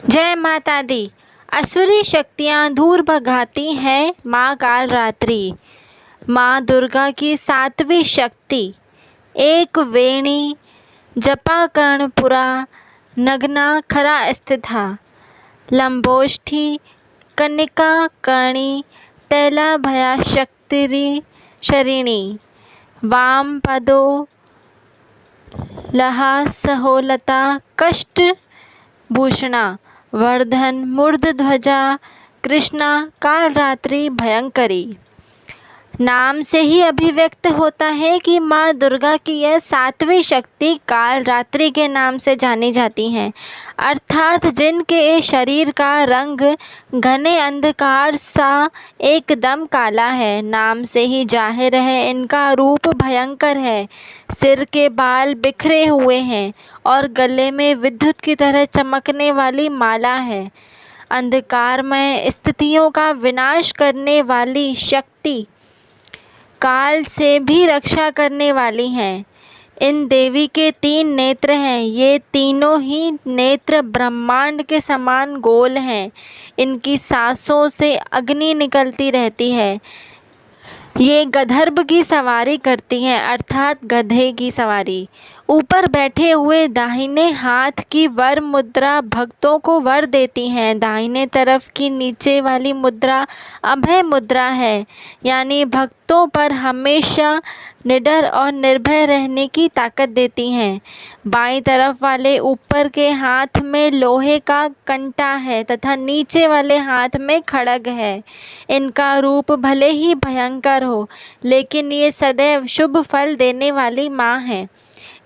जय माता दी। असुरी शक्तियाँ दूर भगाती हैं माँ कालरात्रि। माँ दुर्गा की सातवीं शक्ति। एक वेणी जपा कर्णपुरा नग्ना खरा स्थिता। लंबोष्ठी कनिका कर्णी तैला भया शक्तिरी शरिणी। वाम पदो लहा सहोलता कष्ट भूषणा। वर्धन मूर्धध्वजा कृष्णा कालरात्रि भयंकरी। नाम से ही अभिव्यक्त होता है कि माँ दुर्गा की यह सातवीं शक्ति कालरात्रि के नाम से जानी जाती हैं, अर्थात जिनके शरीर का रंग घने अंधकार सा एकदम काला है। नाम से ही जाहिर है इनका रूप भयंकर है। सिर के बाल बिखरे हुए हैं और गले में विद्युत की तरह चमकने वाली माला है। अंधकारमय स्थितियों का विनाश करने वाली शक्ति, काल से भी रक्षा करने वाली हैं। इन देवी के 3 नेत्र हैं। ये तीनों ही नेत्र ब्रह्मांड के समान गोल हैं। इनकी सांसों से अग्नि निकलती रहती है। ये गधर्व की सवारी करती हैं, अर्थात गधे की सवारी। ऊपर बैठे हुए दाहिने हाथ की वर मुद्रा भक्तों को वर देती हैं। दाहिने तरफ की नीचे वाली मुद्रा अभय मुद्रा है, यानी भक्तों पर हमेशा निडर और निर्भय रहने की ताकत देती हैं। बाईं तरफ वाले ऊपर के हाथ में लोहे का कंटा है तथा नीचे वाले हाथ में खड्ग है। इनका रूप भले ही भयंकर हो, लेकिन ये सदैव शुभ फल देने वाली माँ है,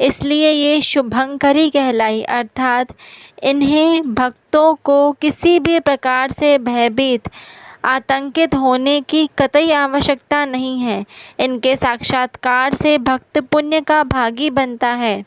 इसलिए ये शुभंकरी कहलाई। अर्थात इन्हें भक्तों को किसी भी प्रकार से भयभीत आतंकित होने की कतई आवश्यकता नहीं है। इनके साक्षात्कार से भक्त पुण्य का भागी बनता है।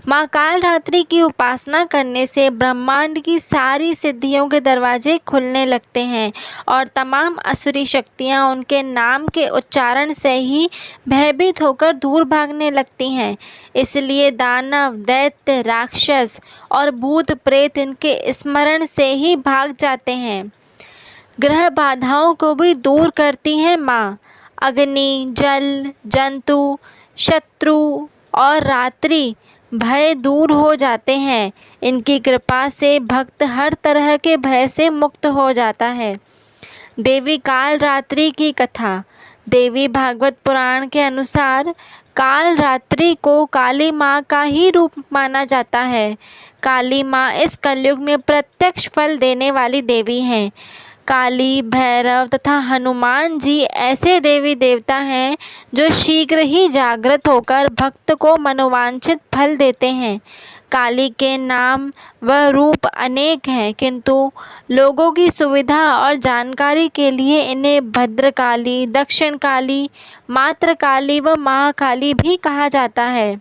माँ कालरात्रि की उपासना करने से ब्रह्मांड की सारी सिद्धियों के दरवाजे खुलने लगते हैं और तमाम असुरी शक्तियाँ उनके नाम के उच्चारण से ही भयभीत होकर दूर भागने लगती हैं। इसलिए दानव, दैत्य, राक्षस और भूत प्रेत इनके स्मरण से ही भाग जाते हैं। ग्रह बाधाओं को भी दूर करती है माँ। अग्नि, जल, जंतु, शत्रु और रात्रि भय दूर हो जाते हैं। इनकी कृपा से भक्त हर तरह के भय से मुक्त हो जाता है। देवी कालरात्रि की कथा। देवी भागवत पुराण के अनुसार कालरात्रि को काली माँ का ही रूप माना जाता है। काली माँ इस कलयुग में प्रत्यक्ष फल देने वाली देवी हैं। काली, भैरव तथा हनुमान जी ऐसे देवी देवता हैं जो शीघ्र ही जागृत होकर भक्त को मनोवांछित फल देते हैं। काली के नाम व रूप अनेक हैं, किंतु लोगों की सुविधा और जानकारी के लिए इन्हें भद्रकाली, दक्षिण काली, मातृकाली व महाकाली भी कहा जाता है।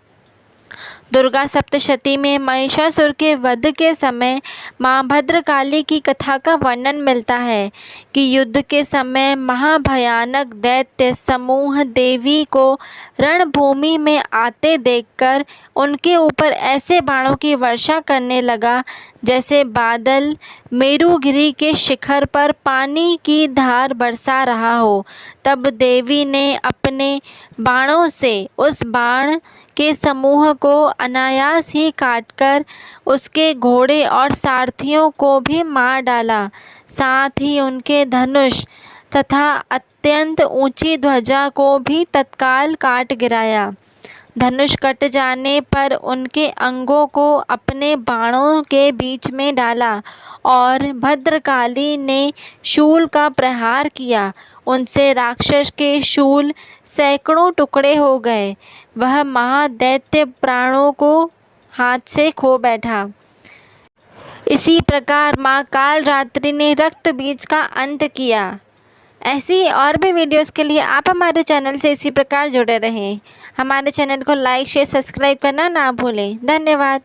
दुर्गा सप्तशती में महिषासुर के वध के समय माँ भद्रकाली की कथा का वर्णन मिलता है कि युद्ध के समय महाभयानक दैत्य समूह देवी को रणभूमि में आते देखकर उनके ऊपर ऐसे बाणों की वर्षा करने लगा जैसे बादल मेरुगिरी के शिखर पर पानी की धार बरसा रहा हो। तब देवी ने अपने बाणों से उस बाण के समूह को अनायास ही काटकर उसके घोड़े और सारथियों को भी मार डाला। साथ ही उनके धनुष तथा अत्यंत ऊंची ध्वजा को भी तत्काल काट गिराया। धनुष कट जाने पर उनके अंगों को अपने बाणों के बीच में डाला और भद्रकाली ने शूल का प्रहार किया। उनसे राक्षस के शूल सैकड़ों टुकड़े हो गए। वह महादैत्य प्राणों को हाथ से खो बैठा। इसी प्रकार माँ कालरात्रि ने रक्त बीज का अंत किया। ऐसी और भी वीडियोस के लिए आप हमारे चैनल से इसी प्रकार जुड़े रहें। हमारे चैनल को लाइक, शेयर, सब्सक्राइब करना ना भूलें। धन्यवाद।